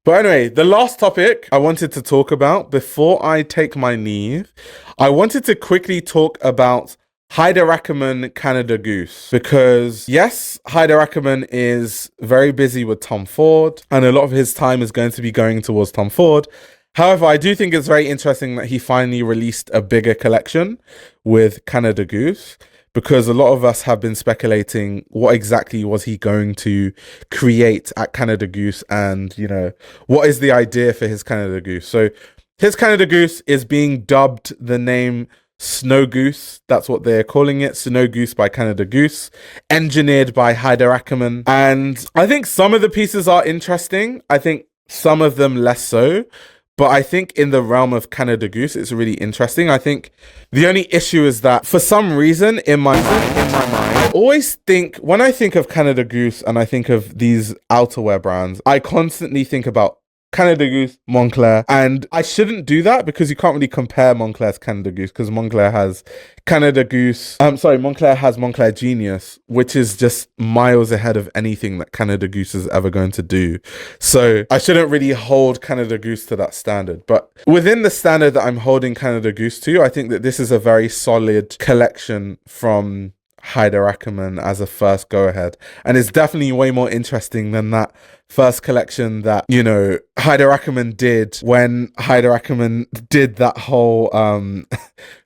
But anyway, the last topic I wanted to talk about before I take my leave, I wanted to quickly talk about Haider Ackermann, Canada Goose, because yes, Haider Ackermann is very busy with Tom Ford and a lot of his time is going to be going towards Tom Ford. However, I do think it's very interesting that he finally released a bigger collection with Canada Goose, because a lot of us have been speculating what exactly was he going to create at Canada Goose, and, you know, what is the idea for his Canada Goose. So his Canada Goose is being dubbed the name Snow Goose. That's what they're calling it. Snow Goose by Canada Goose, engineered by Haider Ackermann. And I think some of the pieces are interesting. I think some of them less so. But I think in the realm of Canada Goose, it's really interesting. I think the only issue is that for some reason in my mind, I always think, when I think of Canada Goose and I think of these outerwear brands, I constantly think about Canada Goose, Moncler, and I shouldn't do that because you can't really compare Moncler to Canada Goose, because Moncler has Moncler Genius, which is just miles ahead of anything that Canada Goose is ever going to do. So I shouldn't really hold Canada Goose to that standard. But within the standard that I'm holding Canada Goose to, I think that this is a very solid collection from Haider Ackermann as a first go ahead, and it's definitely way more interesting than that first collection that, you know, Haider Ackermann did when Haider Ackermann did that whole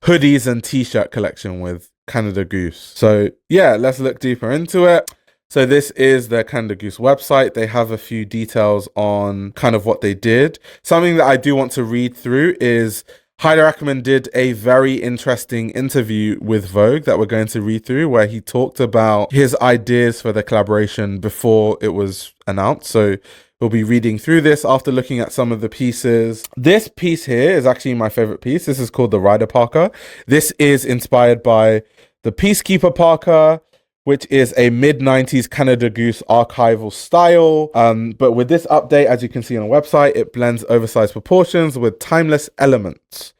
hoodies and t-shirt collection with Canada Goose. So yeah, let's look deeper into it. So this is the Canada Goose website. They have a few details on kind of what they did. Something that I do want to read through is Haider Ackermann did a very interesting interview with Vogue that we're going to read through, where he talked about his ideas for the collaboration before it was announced. So we'll be reading through this after looking at some of the pieces. This piece here is actually my favorite piece. This is called the Rider Parka. This is inspired by the Peacekeeper Parka, which is a mid-90s Canada Goose archival style. But with this update, as you can see on the website, it blends oversized proportions with timeless elements,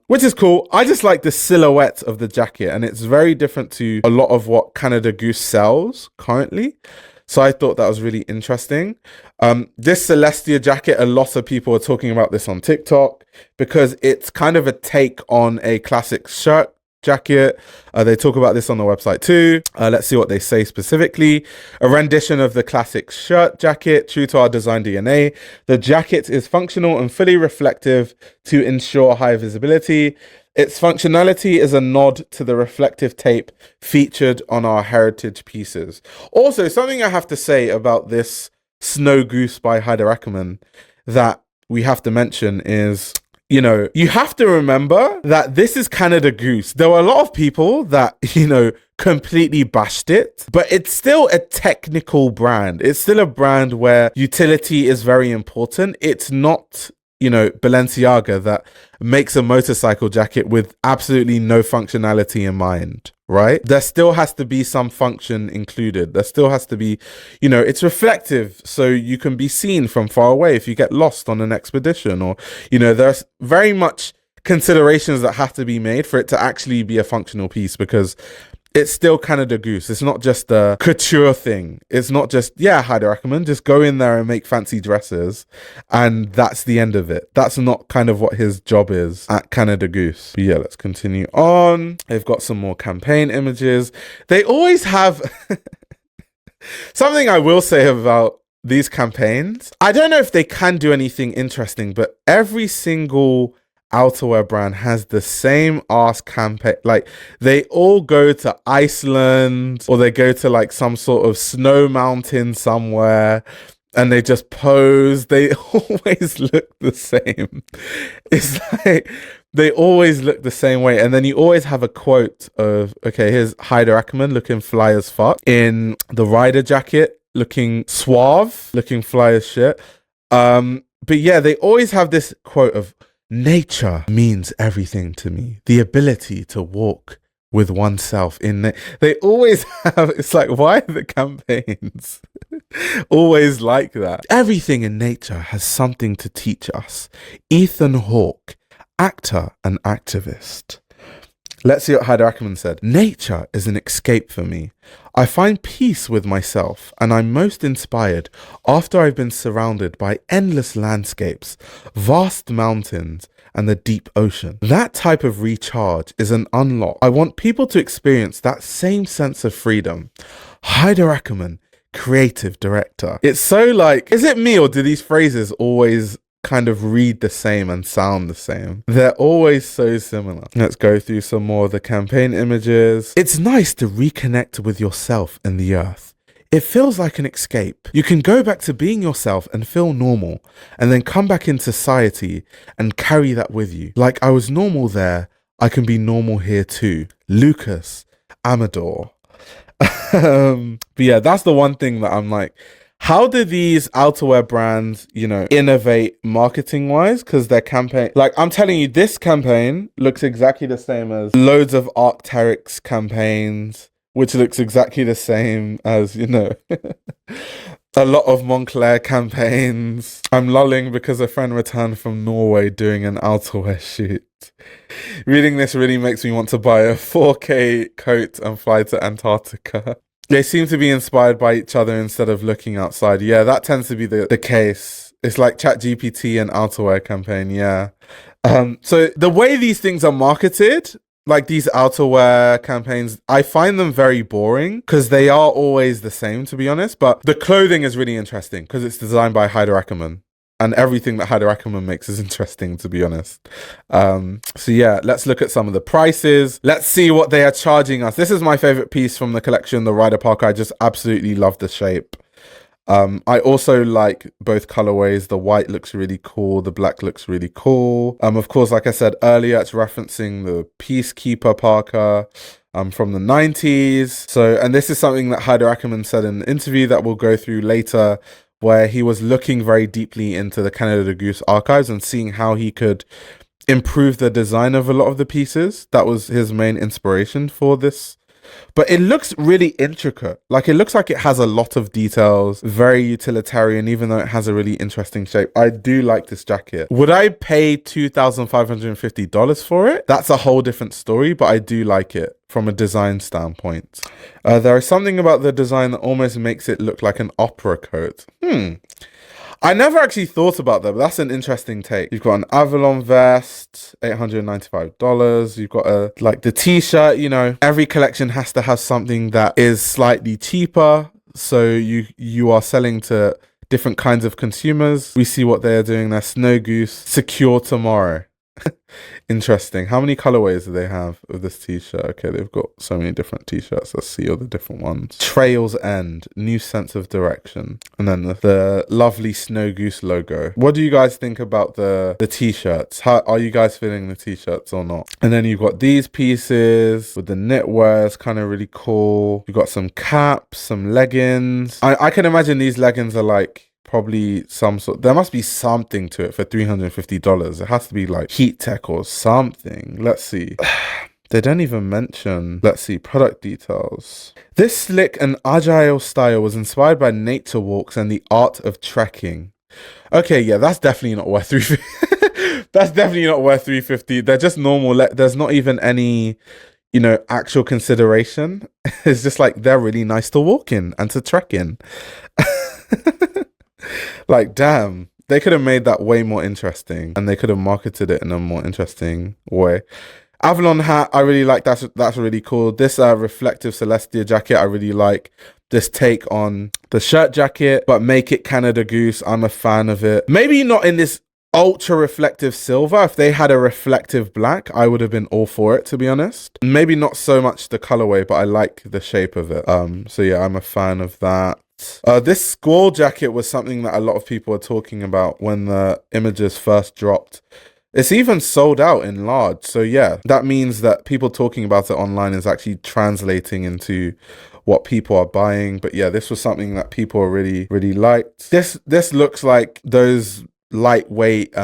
which is cool. I just like the silhouette of the jacket, and it's very different to a lot of what Canada Goose sells currently. So I thought that was really interesting. This Celestia jacket, a lot of people are talking about this on TikTok because it's kind of a take on a classic shirt jacket. They talk about this on the website too. Let's see what they say specifically. A rendition of the classic shirt jacket, true to our design DNA. The jacket is functional and fully reflective to ensure high visibility. Its functionality is a nod to the reflective tape featured on our heritage pieces. Also, something I have to say about this Snow Goose by Haider Ackermann that we have to mention is, you know, you have to remember that this is Canada Goose. There were a lot of people that, you know, completely bashed it, but it's still a technical brand. It's still a brand where utility is very important. It's not, you know, Balenciaga that makes a motorcycle jacket with absolutely no functionality in mind, right? There still has to be some function included. There still has to be, you know, it's reflective, so you can be seen from far away if you get lost on an expedition, or, you know, there's very much considerations that have to be made for it to actually be a functional piece, because it's still Canada Goose. It's not just a couture thing. It's not just, yeah, Haider Ackermann, just go in there and make fancy dresses and that's the end of it. That's not kind of what his job is at Canada Goose. But yeah, let's continue on. They've got some more campaign images. They always have something I will say about these campaigns. I don't know if they can do anything interesting, but every single outerwear brand has the same ass campaign. Like, they all go to Iceland, or they go to like some sort of snow mountain somewhere, and they just pose. They always look the same. It's like they always look the same way. And then you always have a quote of, okay, here's Haider Ackermann looking fly as fuck in the rider jacket, looking suave, looking fly as shit. But yeah, they always have this quote of, nature means everything to me. The ability to walk with oneself in they always have, it's like, why are the campaigns always like that? Everything in nature has something to teach us. Ethan Hawke, actor and activist. Let's see what Haider Ackermann said. Nature is an escape for me. I find peace with myself, and I'm most inspired after I've been surrounded by endless landscapes, vast mountains, and the deep ocean. That type of recharge is an unlock. I want people to experience that same sense of freedom. Haider Ackermann, creative director. It's so like, is it me or do these phrases always kind of read the same and sound the same? They're always so similar. Let's go through some more of the campaign images. It's nice to reconnect with yourself and the earth. It feels like an escape. You can go back to being yourself and feel normal, and then come back in society and carry that with you. Like I was normal there, I can be normal here too. Lucas Amador. But yeah, that's the one thing that I'm like, how do these outerwear brands, you know, innovate marketing wise? Because their campaign, like I'm telling you, this campaign looks exactly the same as loads of Arc'teryx campaigns, which looks exactly the same as, you know, a lot of Moncler campaigns. I'm lolling because a friend returned from Norway doing an outerwear shoot. Reading this really makes me want to buy a 4K coat and fly to Antarctica. They seem to be inspired by each other instead of looking outside. Yeah, that tends to be the case. It's like ChatGPT and outerwear campaign, yeah. So the way these things are marketed, like these outerwear campaigns, I find them very boring because they are always the same, to be honest. But the clothing is really interesting because it's designed by Haider Ackermann. And everything that Haider Ackermann makes is interesting, to be honest. So yeah, let's look at some of the prices. Let's see what they are charging us. This is my favorite piece from the collection, the Rider Parka. I just absolutely love the shape. I also like both colorways. The white looks really cool. The black looks really cool. Of course, like I said earlier, it's referencing the Peacekeeper parka from the 90s. So, and this is something that Haider Ackermann said in an interview that we'll go through later, where he was looking very deeply into the Canada Goose archives and seeing how he could improve the design of a lot of the pieces. That was his main inspiration for this. But it looks really intricate. Like it looks like it has a lot of details, very utilitarian, even though it has a really interesting shape. I do like this jacket. Would I pay $2,550 for it? That's a whole different story, but I do like it from a design standpoint. There is something about the design that almost makes it look like an opera coat. I never actually thought about that, but that's an interesting take. You've got an Avalon vest, $895. You've got like the t-shirt, you know, every collection has to have something that is slightly cheaper. So you are selling to different kinds of consumers. We see what they're doing there. Snow Goose, Secure Tomorrow. Interesting. How many colorways do they have of this t-shirt? Okay, they've got so many different t-shirts. Let's see all the different ones. Trails End, new sense of direction. And then the lovely Snow Goose logo. What do you guys think about the t-shirts? How are you guys feeling the t-shirts or not? And then you've got these pieces with the knitwear. It's kind of really cool. You've got some caps, some leggings. I can imagine these leggings are like probably some sort, there must be something to it for $350. It has to be like heat tech or something. Let's see. They don't even mention, let's see, product details. This slick and agile style was inspired by nature walks and the art of trekking. Okay, yeah, that's definitely not worth $350. That's definitely not worth $350. They're just normal. There's not even any, you know, actual consideration. It's just like they're really nice to walk in and to trek in. Like, damn, they could have made that way more interesting and they could have marketed it in a more interesting way. Avalon hat, I really like. That's really cool. This reflective Celestia jacket, I really like. This take on the shirt jacket, but make it Canada Goose. I'm a fan of it. Maybe not in this ultra reflective silver. If they had a reflective black, I would have been all for it, to be honest. Maybe not so much the colorway, but I like the shape of it. So yeah, I'm a fan of that. This squall jacket was something that a lot of people were talking about when the images first dropped. It's even sold out in large. So yeah, that means that people talking about it online is actually translating into what people are buying. But yeah, this was something that people really, really liked. This looks like those lightweight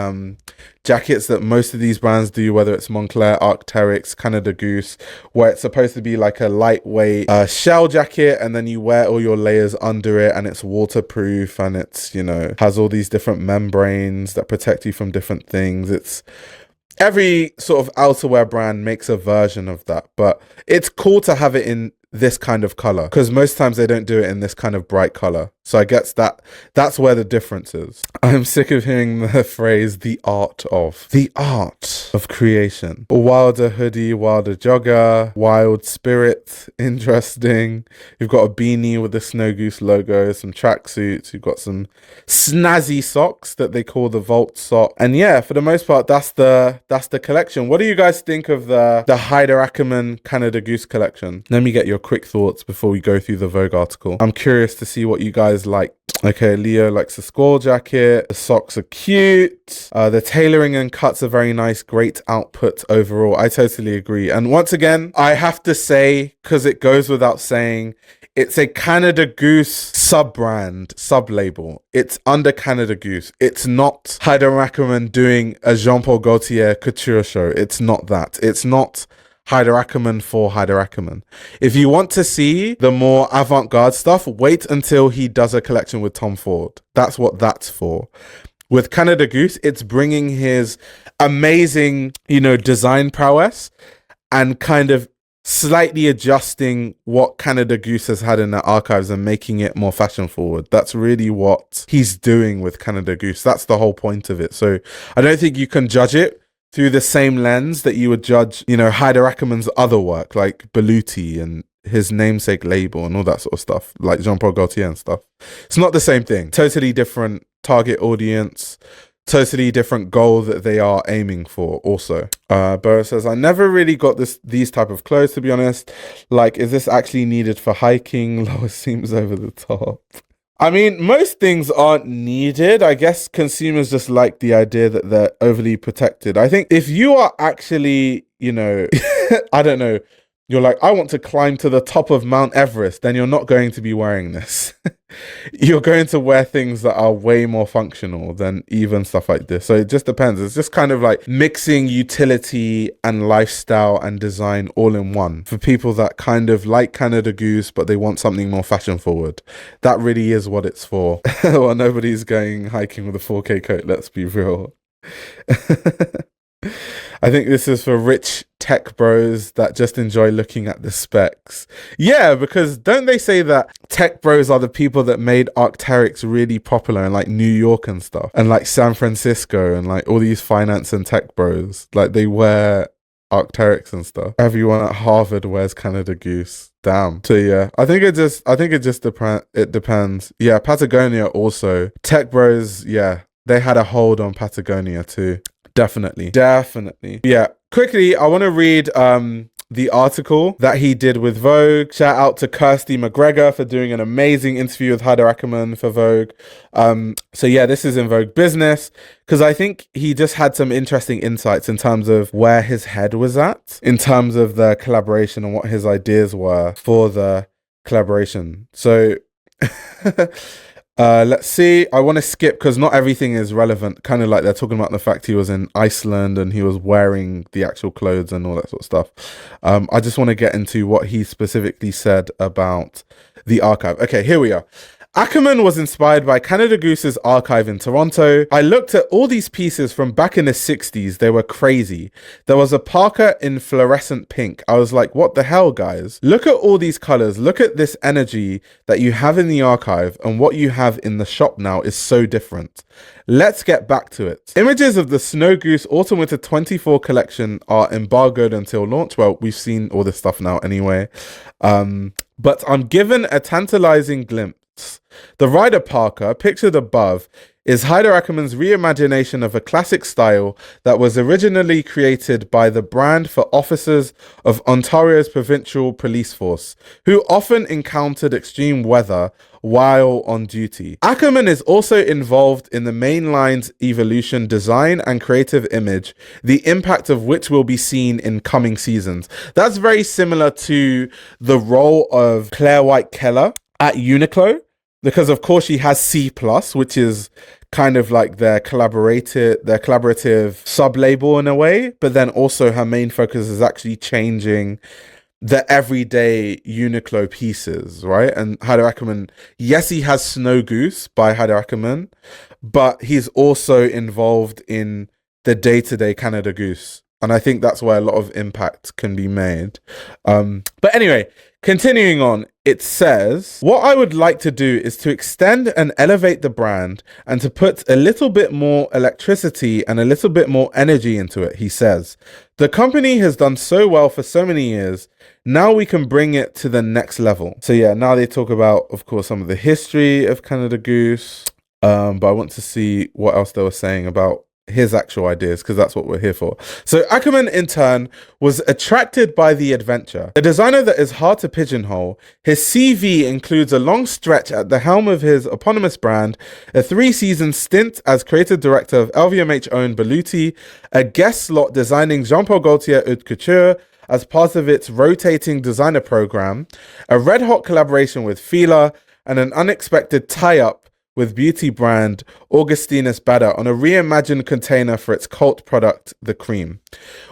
jackets that most of these brands do, whether it's Moncler, Arc'teryx, Canada Goose, where it's supposed to be like a lightweight shell jacket and then you wear all your layers under it and it's waterproof and it's, you know, has all these different membranes that protect you from different things. every sort of outerwear brand makes a version of that, but it's cool to have it in this kind of color because most times they don't do it in this kind of bright color. So I guess that's where the difference is. I'm sick of hearing the phrase the art of creation. A wilder hoodie, wilder jogger, wild spirit, interesting. You've got a beanie with the Snow Goose logo, some tracksuits, you've got some snazzy socks that they call the Vault sock. And yeah, for the most part, that's the collection. What do you guys think of the Haider Ackermann Canada Goose collection? Let me get your quick thoughts before we go through the Vogue article. I'm curious to see what you guys like. Okay, Leo likes the squall jacket. The socks are cute. The tailoring and cuts are very nice. Great output overall. I totally agree. And once again, I have to say, because it goes without saying, it's a Canada Goose sub-brand, sub-label. It's under Canada Goose. It's not Haider Ackermann doing a Jean-Paul Gaultier couture show. It's not that. It's not Haider Ackermann for Haider Ackermann. If you want to see the more avant-garde stuff, wait until he does a collection with Tom Ford. That's what that's for. With Canada Goose, it's bringing his amazing, design prowess and kind of slightly adjusting what Canada Goose has had in their archives and making it more fashion forward. That's really what he's doing with Canada Goose. That's the whole point of it. So I don't think you can judge it through the same lens that you would judge, Haider Ackermann's other work, like Beluti and his namesake label and all that sort of stuff, like Jean-Paul Gaultier and stuff. It's not the same thing. Totally different target audience, totally different goal that they are aiming for also. Burrow says, I never really got these type of clothes, to be honest. Like, is this actually needed for hiking? Lower seems over the top. I mean, most things aren't needed. I guess consumers just like the idea that they're overly protected. I think if you are actually, I don't know, you're like, I want to climb to the top of Mount Everest, then you're not going to be wearing this. You're going to wear things that are way more functional than even stuff like this. So it just depends. It's just kind of like mixing utility and lifestyle and design all in one. For people that kind of like Canada Goose, but they want something more fashion forward. That really is what it's for. Well, nobody's going hiking with a 4K coat, let's be real. I think this is for rich tech bros that just enjoy looking at the specs. Yeah, because don't they say that tech bros are the people that made Arc'teryx really popular in like New York and stuff, and like San Francisco and like all these finance and tech bros, like they wear Arc'teryx and stuff. Everyone at Harvard wears Canada Goose. Damn. So yeah, I think it just depends. Yeah, Patagonia also. Tech bros, yeah, they had a hold on Patagonia too. Definitely. Yeah. Quickly, I want to read the article that he did with Vogue. Shout out to Kirsty McGregor for doing an amazing interview with Haider Ackermann for Vogue. So yeah, this is in Vogue Business because I think he just had some interesting insights in terms of where his head was at in terms of the collaboration and what his ideas were for the collaboration. So let's see. I want to skip because not everything is relevant. Kind of like they're talking about the fact he was in Iceland and he was wearing the actual clothes and all that sort of stuff. I just want to get into what he specifically said about the archive. Okay, here we are. Ackermann was inspired by Canada Goose's archive in Toronto. I looked at all these pieces from back in the 60s. They were crazy. There was a parka in fluorescent pink. I was like, what the hell, guys? Look at all these colors. Look at this energy that you have in the archive and what you have in the shop now is so different. Let's get back to it. Images of the Snow Goose Autumn Winter 24 collection are embargoed until launch. Well, we've seen all this stuff now anyway. But I'm given a tantalizing glimpse. The rider parka, pictured above, is Haider Ackermann's reimagination of a classic style that was originally created by the brand for officers of Ontario's provincial police force, who often encountered extreme weather while on duty. Ackermann is also involved in the main line's evolution, design and creative image, the impact of which will be seen in coming seasons. That's very similar to the role of Claire White Keller at Uniqlo, because of course she has C+, which is kind of like their collaborative sub-label in a way, but then also her main focus is actually changing the everyday Uniqlo pieces, right? And Haider Ackermann, yes, he has Snow Goose by Haider Ackermann, but he's also involved in the day-to-day Canada Goose. And I think that's where a lot of impact can be made. But anyway, continuing on, it says, what I would like to do is to extend and elevate the brand and to put a little bit more electricity and a little bit more energy into it, he says. The company has done so well for so many years. Now we can bring it to the next level. So yeah, now they talk about, of course, some of the history of Canada Goose. But I want to see what else they were saying about his actual ideas, because that's what we're here for. So Ackermann, in turn, was attracted by the adventure. A designer that is hard to pigeonhole, his CV includes a long stretch at the helm of his eponymous brand, a 3-season stint as creative director of LVMH-owned Berluti, a guest slot designing Jean-Paul Gaultier Haute Couture as part of its rotating designer program, a red-hot collaboration with Fila, and an unexpected tie-up with beauty brand Augustinus Bader on a reimagined container for its cult product, the cream.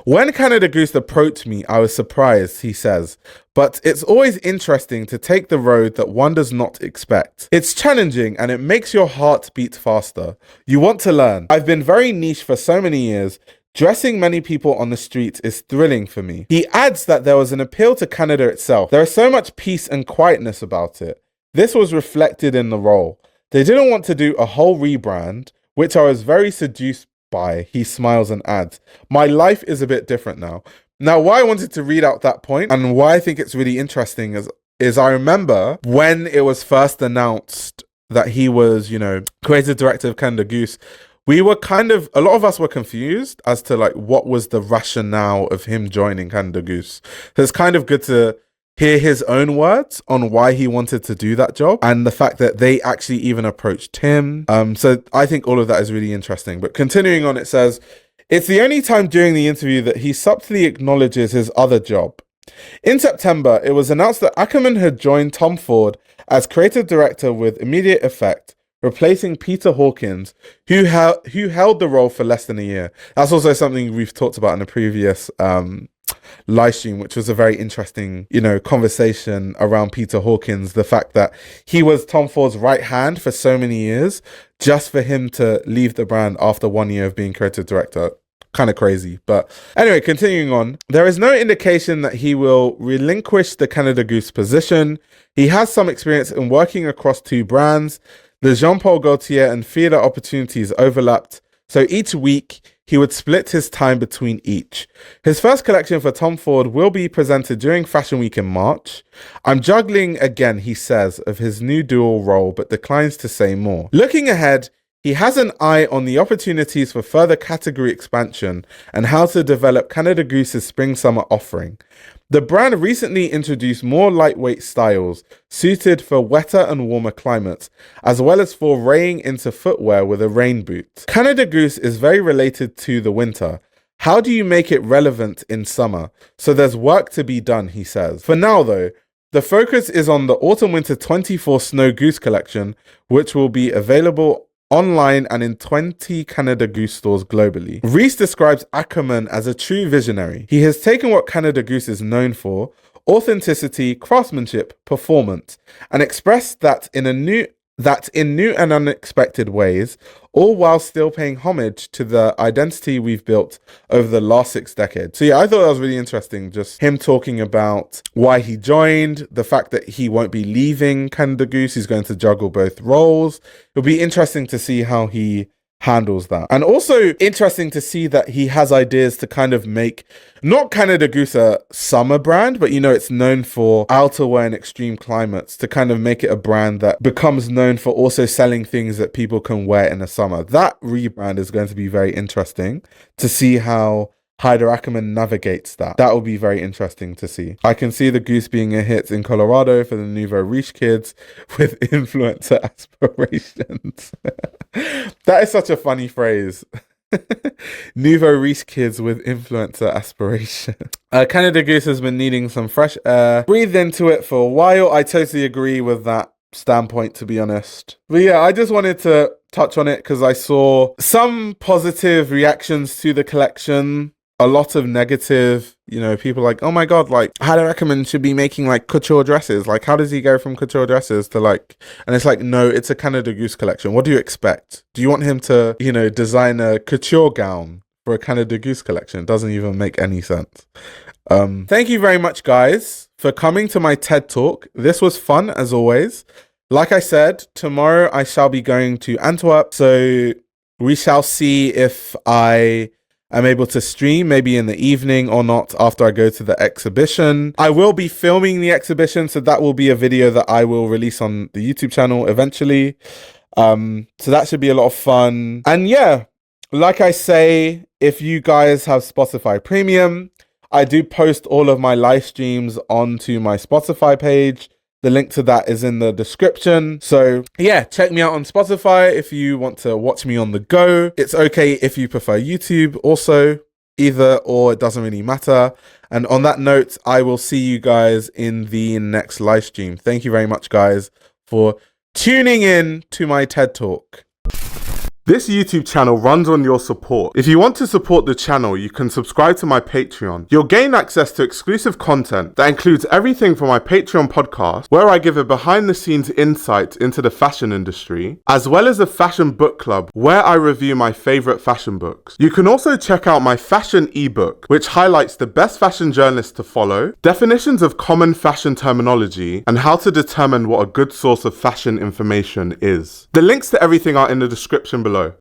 When Canada Goose approached me, I was surprised, he says, but it's always interesting to take the road that one does not expect. It's challenging and it makes your heart beat faster. You want to learn. I've been very niche for so many years. Dressing many people on the streets is thrilling for me. He adds that there was an appeal to Canada itself. There is so much peace and quietness about it. This was reflected in the role. They didn't want to do a whole rebrand, which I was very seduced by. He smiles and adds, my life is a bit different now. Now, why I wanted to read out that point and why I think it's really interesting is I remember when it was first announced that he was, creative director of Canada Goose, we were a lot of us were confused as to like what was the rationale of him joining Canada Goose. So it's kind of good to hear his own words on why he wanted to do that job and the fact that they actually even approached him. So I think all of that is really interesting. But continuing on, it says, it's the only time during the interview that he subtly acknowledges his other job. In September, it was announced that Ackermann had joined Tom Ford as creative director with immediate effect, replacing Peter Hawkins, who held the role for less than a year. That's also something we've talked about in a previous live stream, which was a very interesting, conversation around Peter Hawkins, the fact that he was Tom Ford's right hand for so many years, just for him to leave the brand after 1 year of being creative director. Kind of crazy. But anyway, continuing on, there is no indication that he will relinquish the Canada Goose position. He has some experience in working across two brands. The Jean-Paul Gaultier and Fila opportunities overlapped, so each week he would split his time between each. His first collection for Tom Ford will be presented during Fashion Week in March. I'm juggling again, he says, of his new dual role, but declines to say more. Looking ahead, he has an eye on the opportunities for further category expansion and how to develop Canada Goose's spring-summer offering. The brand recently introduced more lightweight styles suited for wetter and warmer climates, as well as foraying into footwear with a rain boot. Canada Goose is very related to the winter. How do you make it relevant in summer? So there's work to be done, he says. For now, though, the focus is on the Autumn-Winter 24 Snow Goose collection, which will be available online and in 20 Canada Goose stores globally. Reese describes Ackermann as a true visionary. He has taken what Canada Goose is known for, authenticity, craftsmanship, performance, and expressed that in new and unexpected ways, all while still paying homage to the identity we've built over the last 6 decades. So yeah, I thought that was really interesting, just him talking about why he joined, the fact that he won't be leaving Canada Goose, he's going to juggle both roles. It'll be interesting to see how he handles that. And also interesting to see that he has ideas to kind of make not Canada Goose a summer brand, but it's known for outerwear and extreme climates, to kind of make it a brand that becomes known for also selling things that people can wear in the summer. That rebrand is going to be very interesting to see how Haider Ackermann navigates that. That will be very interesting to see. I can see the Goose being a hit in Colorado for the Nouveau Riche kids with influencer aspirations. That is such a funny phrase. Nouveau Riche kids with influencer aspiration. Canada Goose has been needing some fresh air. Breathed into it for a while. I totally agree with that standpoint, to be honest. But yeah, I just wanted to touch on it because I saw some positive reactions to the collection. A lot of negative, people like, oh my God, like Haider Ackermann should be making like couture dresses. Like, how does he go from couture dresses to like, and it's like, no, it's a Canada Goose collection. What do you expect? Do you want him to, design a couture gown for a Canada Goose collection. It doesn't even make any sense. Thank you very much, guys, for coming to my TED Talk. This was fun, as always. Like I said, tomorrow I shall be going to Antwerp, so we shall see if I am able to stream maybe in the evening or not after I go to the exhibition. I will be filming the exhibition, so that will be a video that I will release on the YouTube channel eventually. So that should be a lot of fun. And yeah, like I say, if you guys have Spotify Premium, I do post all of my live streams onto my Spotify page. The link to that is in the description. So yeah, check me out on Spotify if you want to watch me on the go. It's okay if you prefer YouTube also, either or, it doesn't really matter. And on that note, I will see you guys in the next live stream. Thank you very much, guys, for tuning in to my TED Talk. This YouTube channel runs on your support. If you want to support the channel, you can subscribe to my Patreon. You'll gain access to exclusive content that includes everything from my Patreon podcast, where I give a behind-the-scenes insight into the fashion industry, as well as a fashion book club, where I review my favorite fashion books. You can also check out my fashion ebook, which highlights the best fashion journalists to follow, definitions of common fashion terminology, and how to determine what a good source of fashion information is. The links to everything are in the description below.